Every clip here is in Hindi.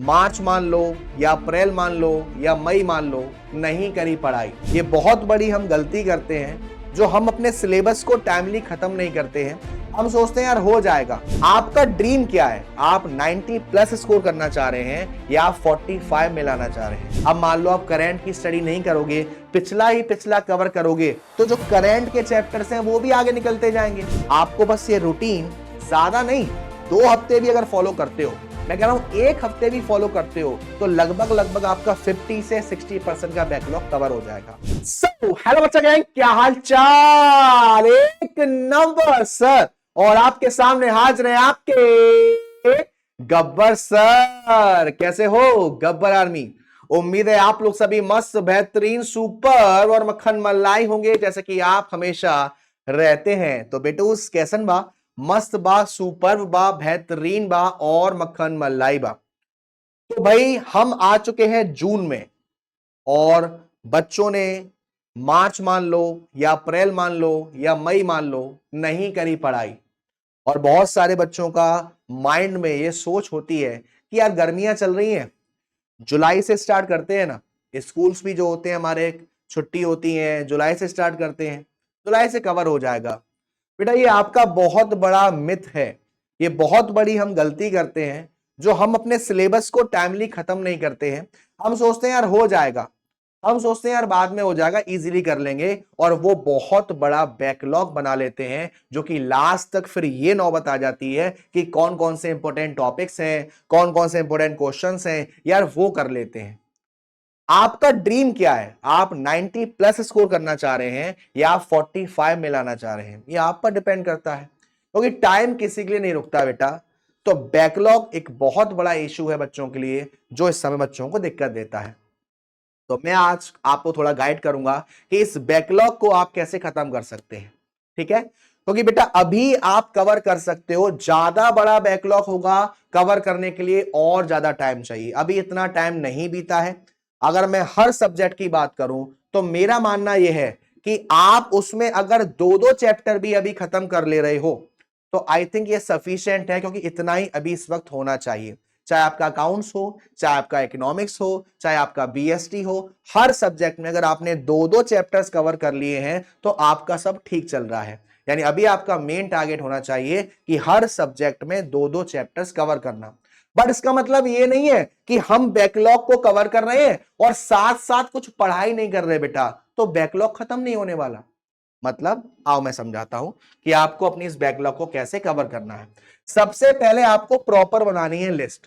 मार्च मान लो या अप्रैल मान लो या मई मान लो, नहीं करी पढ़ाई। ये बहुत बड़ी हम गलती करते हैं जो हम अपने सिलेबस को टाइमली खत्म नहीं करते हैं। हम सोचते हैं यार हो जाएगा। आपका ड्रीम क्या है? आप 90 प्लस स्कोर करना चाह रहे हैं या आप 45 में लाना चाह रहे हैं? अब मान लो आप करंट की स्टडी नहीं करोगे, पिछला ही पिछला कवर करोगे, तो जो करंट के चैप्टर्स हैं वो भी आगे निकलते जाएंगे। आपको बस ये रूटीन ज्यादा नहीं, 2 हफ्ते भी अगर फॉलो करते हो, मैं कह रहा हूं 1 हफ्ते भी फॉलो करते हो, तो लगभग आपका 50 से 60% का बैकलॉग कवर हो जाएगा। हेलो बच्चा गैंग, क्या हाल चाल? एक नंबर सर। और आपके सामने हाजिर है आपके गब्बर सर। कैसे हो गब्बर आर्मी? उम्मीद है आप लोग सभी मस्त, बेहतरीन, सुपर और मक्खन मलाई होंगे जैसे कि आप हमेशा रहते हैं। तो बेटूस कैसन बा? मस्त बा, सुपर बा, बेहतरीन बा और मक्खन मलाई बा। तो भाई हम आ चुके हैं जून में और बच्चों ने मार्च मान लो या अप्रैल मान लो या मई मान लो, नहीं करी पढ़ाई। और बहुत सारे बच्चों का माइंड में ये सोच होती है कि यार गर्मियां चल रही हैं, जुलाई से स्टार्ट करते हैं ना, स्कूल्स भी जो होते हैं हमारे, छुट्टी होती है, जुलाई से स्टार्ट करते हैं, जुलाई से कवर हो जाएगा। बेटा ये आपका बहुत बड़ा मिथ है। ये बहुत बड़ी हम गलती करते हैं जो हम अपने सिलेबस को टाइमली खत्म नहीं करते हैं। हम सोचते हैं यार हो जाएगा, हम सोचते हैं यार बाद में हो जाएगा, इजीली कर लेंगे, और वो बहुत बड़ा बैकलॉग बना लेते हैं जो कि लास्ट तक फिर ये नौबत आ जाती है कि कौन कौन से इंपॉर्टेंट टॉपिक्स हैं, कौन कौन से इंपॉर्टेंट क्वेश्चंस हैं, यार वो कर लेते हैं। आपका ड्रीम क्या है? आप 90 प्लस स्कोर करना चाह रहे हैं या आप 45 में लाना चाह रहे हैं? ये आप पर डिपेंड करता है, क्योंकि टाइम किसी के लिए नहीं रुकता बेटा। तो बैकलॉग एक बहुत बड़ा इशू है बच्चों के लिए, जो इस समय बच्चों को दिक्कत देता है। तो मैं आज आपको थोड़ा गाइड करूंगा कि इस बैकलॉग को आप कैसे खत्म कर सकते हैं। ठीक है? क्योंकि बेटा अभी आप कवर कर सकते हो, ज्यादा बड़ा बैकलॉग होगा, कवर करने के लिए और ज्यादा टाइम चाहिए। अभी इतना टाइम नहीं बीता है। अगर मैं हर सब्जेक्ट की बात करूं तो मेरा मानना यह है कि आप उसमें अगर 2-2 चैप्टर भी अभी खत्म कर ले रहे हो तो आई थिंक ये सफिशिएंट है, क्योंकि इतना ही अभी इस वक्त होना चाहिए। चाहे आपका अकाउंट्स हो, चाहे आपका इकोनॉमिक्स हो, चाहे आपका बीएसटी हो, हर सब्जेक्ट में अगर आपने 2-2 चैप्टर्स कवर कर लिए हैं तो आपका सब ठीक चल रहा है। यानी अभी आपका मेन टारगेट होना चाहिए कि हर सब्जेक्ट में 2-2 चैप्टर्स कवर करना। बट इसका मतलब ये नहीं है कि हम बैकलॉग को कवर कर रहे हैं और साथ साथ कुछ पढ़ाई नहीं कर रहे बेटा, तो बैकलॉग खत्म नहीं होने वाला। मतलब आओ मैं समझाता हूं कि आपको अपनी इस बैकलॉग को कैसे कवर करना है। सबसे पहले आपको प्रॉपर बनानी है लिस्ट,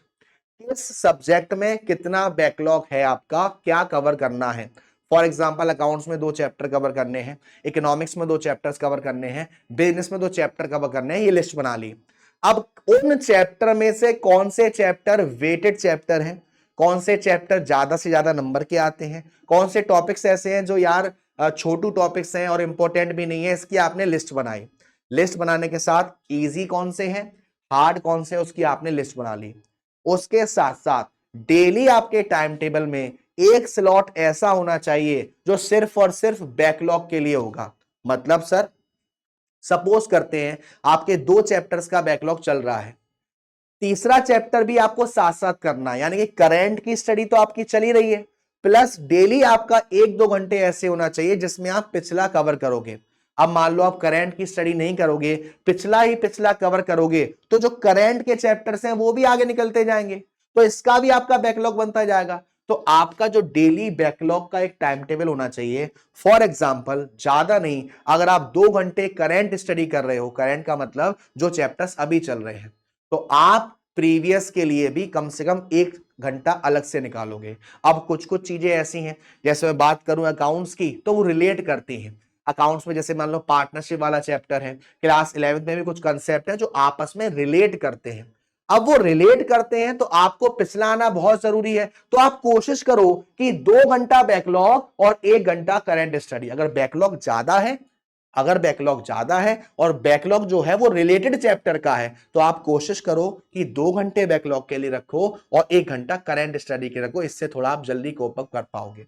किस सब्जेक्ट में कितना बैकलॉग है आपका, क्या कवर करना है। फॉर एग्जाम्पल अकाउंट्स में 2 चैप्टर कवर करने हैं, इकोनॉमिक्स में 2 चैप्टर्स कवर करने हैं, बिजनेस में 2 चैप्टर कवर करने हैं, ये लिस्ट बना ली। अब उन चैप्टर में से कौन से चैप्टर वेटेड चैप्टर हैं, कौन से चैप्टर ज्यादा से ज्यादा नंबर के आते हैं, कौन से टॉपिक्स ऐसे हैं जो यार छोटू टॉपिक्स हैं और इंपॉर्टेंट भी नहीं है, इसकी आपने लिस्ट बनाई। लिस्ट बनाने के साथ इजी कौन से हैं, हार्ड कौन से, उसकी आपने लिस्ट बना ली। उसके साथ साथ डेली आपके टाइम टेबल में एक स्लॉट ऐसा होना चाहिए जो सिर्फ और सिर्फ बैकलॉग के लिए होगा। मतलब सर सपोज करते हैं आपके 2 चैप्टर्स का बैकलॉग चल रहा है, तीसरा चैप्टर भी आपको साथ साथ करना है, यानी कि करंट की स्टडी तो आपकी चली रही है, प्लस डेली आपका 1-2 घंटे ऐसे होना चाहिए जिसमें आप पिछला कवर करोगे। अब मान लो आप करंट की स्टडी नहीं करोगे, पिछला ही पिछला कवर करोगे, तो जो करंट के चैप्टर्स हैं वो भी आगे निकलते जाएंगे, तो इसका भी आपका बैकलॉग बनता जाएगा। तो आपका जो डेली बैकलॉग का एक टाइम टेबल होना चाहिए। फॉर एग्जाम्पल ज्यादा नहीं, अगर आप 2 घंटे करंट स्टडी कर रहे हो, करंट का मतलब जो चैप्टर्स अभी चल रहे हैं, तो आप प्रीवियस के लिए भी कम से कम 1 घंटा अलग से निकालोगे। अब कुछ कुछ चीजें ऐसी हैं, जैसे मैं बात करूं अकाउंट्स की, तो वो रिलेट करती हैं। अकाउंट्स में जैसे मान लो पार्टनरशिप वाला चैप्टर है, क्लास 11th में भी कुछ कंसेप्ट है जो आपस में रिलेट करते हैं। अब वो रिलेट करते हैं तो आपको पिछला आना बहुत जरूरी है। तो आप कोशिश करो कि 2 घंटा बैकलॉग और 1 घंटा करंट स्टडी। अगर बैकलॉग ज्यादा है और बैकलॉग जो है वो रिलेटेड चैप्टर का है, तो आप कोशिश करो कि 2 घंटे बैकलॉग के लिए रखो और 1 घंटा करंट स्टडी के रखो। इससे थोड़ा आप जल्दी कोप अप कर पाओगे।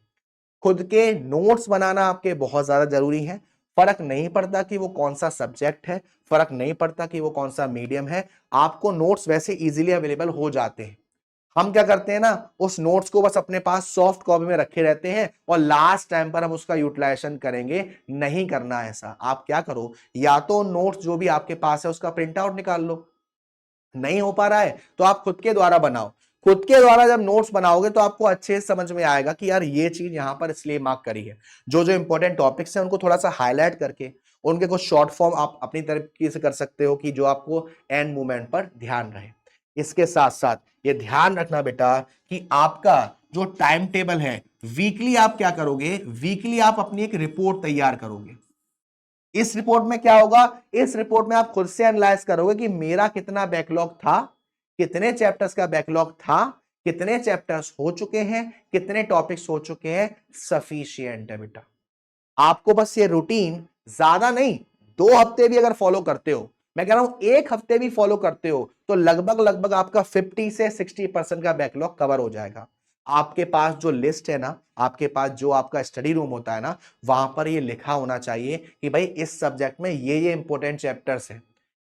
खुद के नोट्स बनाना आपके बहुत ज्यादा जरूरी है। फर्क नहीं पड़ता कि वो कौन सा सब्जेक्ट है, फर्क नहीं पड़ता कि वो कौन सा मीडियम है, आपको नोट्स वैसे इजीली अवेलेबल हो जाते हैं। हम क्या करते हैं ना, उस नोट्स को बस अपने पास सॉफ्ट कॉपी में रखे रहते हैं और लास्ट टाइम पर हम उसका यूटिलाइजेशन करेंगे। नहीं करना ऐसा। आप क्या करो, या तो नोट्स जो भी आपके पास है उसका प्रिंट आउट निकाल लो, नहीं हो पा रहा है तो आप खुद के द्वारा बनाओ। खुद के द्वारा जब नोट्स बनाओगे तो आपको अच्छे से समझ में आएगा कि यार ये चीज यहां पर इसलिए मार्क करी है। जो जो इंपॉर्टेंट टॉपिक्स हैं उनको थोड़ा सा हाईलाइट करके उनके कुछ शॉर्ट फॉर्म आप अपनी तरीके से कर सकते हो कि जो आपको एंड मोमेंट पर ध्यान रहे। इसके साथ साथ ये ध्यान रखना बेटा कि आपका जो टाइम टेबल है, वीकली आप क्या करोगे, वीकली आप अपनी एक रिपोर्ट तैयार करोगे। इस रिपोर्ट में क्या होगा, इस रिपोर्ट में आप खुद से एनालाइज करोगे कि मेरा कितना बैकलॉग था, कितने चैप्टर्स का बैकलॉग था, कितने चैप्टर्स हो चुके हैं, कितने टॉपिक्स हो चुके हैं। सफिशिएंट है बेटा। आपको बस ये रूटीन ज्यादा नहीं, 2 हफ्ते भी अगर फॉलो करते हो, मैं कह रहा हूं 1 हफ्ते भी फॉलो करते हो, तो लगभग लगभग आपका 50 से 60% का बैकलॉग कवर हो जाएगा। आपके पास जो लिस्ट है ना, आपके पास जो आपका स्टडी रूम होता है ना, वहां पर ये लिखा होना चाहिए कि भाई इस सब्जेक्ट में ये इंपॉर्टेंट चैप्टर्स हैं,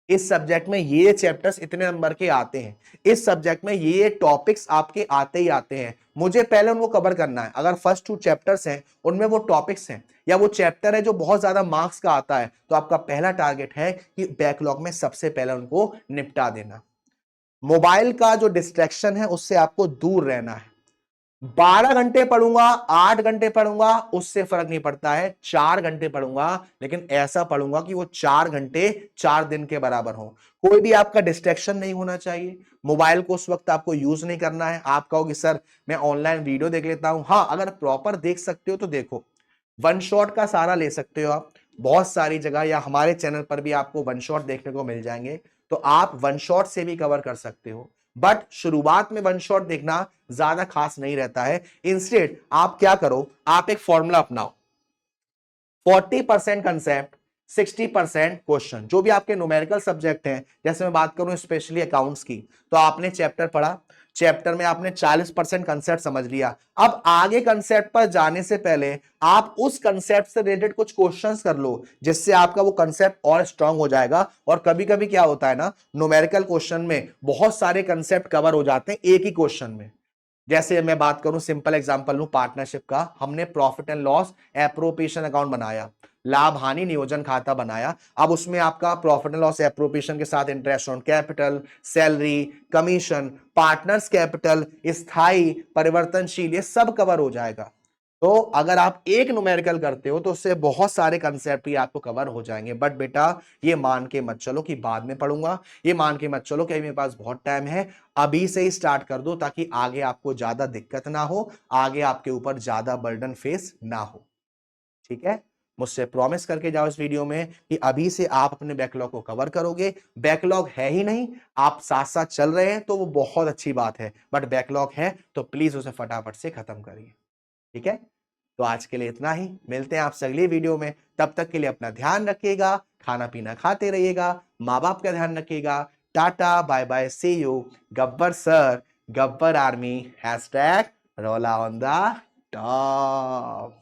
इस सब्जेक्ट में ये चैप्टर्स इतने नंबर के आते हैं, इस सब्जेक्ट में ये टॉपिक्स आपके आते ही आते हैं, मुझे पहले उनको कवर करना है। अगर फर्स्ट 2 चैप्टर्स हैं उनमें वो टॉपिक्स हैं या वो चैप्टर है जो बहुत ज्यादा मार्क्स का आता है, तो आपका पहला टारगेट है कि बैकलॉग में सबसे पहले उनको निपटा देना। मोबाइल का जो डिस्ट्रैक्शन है उससे आपको दूर रहना है। 12 घंटे पढ़ूंगा, 8 घंटे पढ़ूंगा, उससे फर्क नहीं पड़ता है। 4 घंटे पढ़ूंगा, लेकिन ऐसा पढ़ूंगा कि वो 4 घंटे 4 दिन के बराबर हो। कोई भी आपका डिस्ट्रैक्शन नहीं होना चाहिए। मोबाइल को उस वक्त आपको यूज नहीं करना है। आप कहोगे सर मैं ऑनलाइन वीडियो देख लेता हूं, हाँ अगर प्रॉपर देख सकते हो तो देखो। वन शॉट का सहारा ले सकते हो आप, बहुत सारी जगह या हमारे चैनल पर भी आपको वन शॉट देखने को मिल जाएंगे, तो आप वन शॉट से भी कवर कर सकते हो। बट शुरुआत में वन शॉट देखना ज्यादा खास नहीं रहता है। इंस्टेड आप क्या करो, आप एक फॉर्मूला अपनाओ, 40% कंसेप्ट, 60% क्वेश्चन। जो भी आपके न्यूमेरिकल सब्जेक्ट हैं, जैसे मैं बात करूं स्पेशली अकाउंट्स की, तो आपने चैप्टर पढ़ा, चैप्टर में आपने 40% कंसेप्ट समझ लिया। अब आगे कंसेप्ट पर जाने से पहले आप उस कंसेप्ट से रिलेटेड कुछ क्वेश्चंस कर लो, जिससे आपका वो कंसेप्ट और स्ट्रांग हो जाएगा। और कभी कभी क्या होता है ना, न्यूमेरिकल क्वेश्चन में बहुत सारे कंसेप्ट कवर हो जाते हैं एक ही क्वेश्चन में। जैसे मैं बात करूं, सिंपल एग्जांपल लूं पार्टनरशिप का, हमने profit and loss appropriation account बनाया, लाभ हानि नियोजन खाता बनाया। अब उसमें आपका प्रॉफिट एंड लॉस एप्रोप्रिएशन के साथ interest on capital, salary, commission, partners capital, स्थायी, परिवर्तनशील, ये सब कवर हो जाएगा। तो अगर आप एक न्यूमेरिकल करते हो तो उससे बहुत सारे कंसेप्ट ही आपको कवर हो जाएंगे। बट बेटा ये मान के मत चलो कि बाद में पढ़ूंगा, ये मान के मत चलो कि मेरे पास बहुत टाइम है। अभी से ही स्टार्ट कर दो ताकि आगे आपको ज्यादा दिक्कत ना हो, आगे आपके ऊपर ज्यादा बर्डन फेस ना हो। ठीक है, मुझसे प्रॉमिस करके जाओ इस वीडियो में कि अभी से आप अपने बैकलॉग को कवर करोगे। बैकलॉग है ही नहीं, आप साथ साथ चल रहे हैं तो वो बहुत अच्छी बात है, बट बैकलॉग है तो प्लीज उसे फटाफट से खत्म करिए। ठीक है, तो आज के लिए इतना ही, मिलते हैं आपसे अगली वीडियो में। तब तक के लिए अपना ध्यान रखिएगा, खाना पीना खाते रहिएगा, माँ बाप का ध्यान रखिएगा। Tata bye bye, see you. Gabbar sir, Gabbar army, hashtag रोला ऑन द टॉप।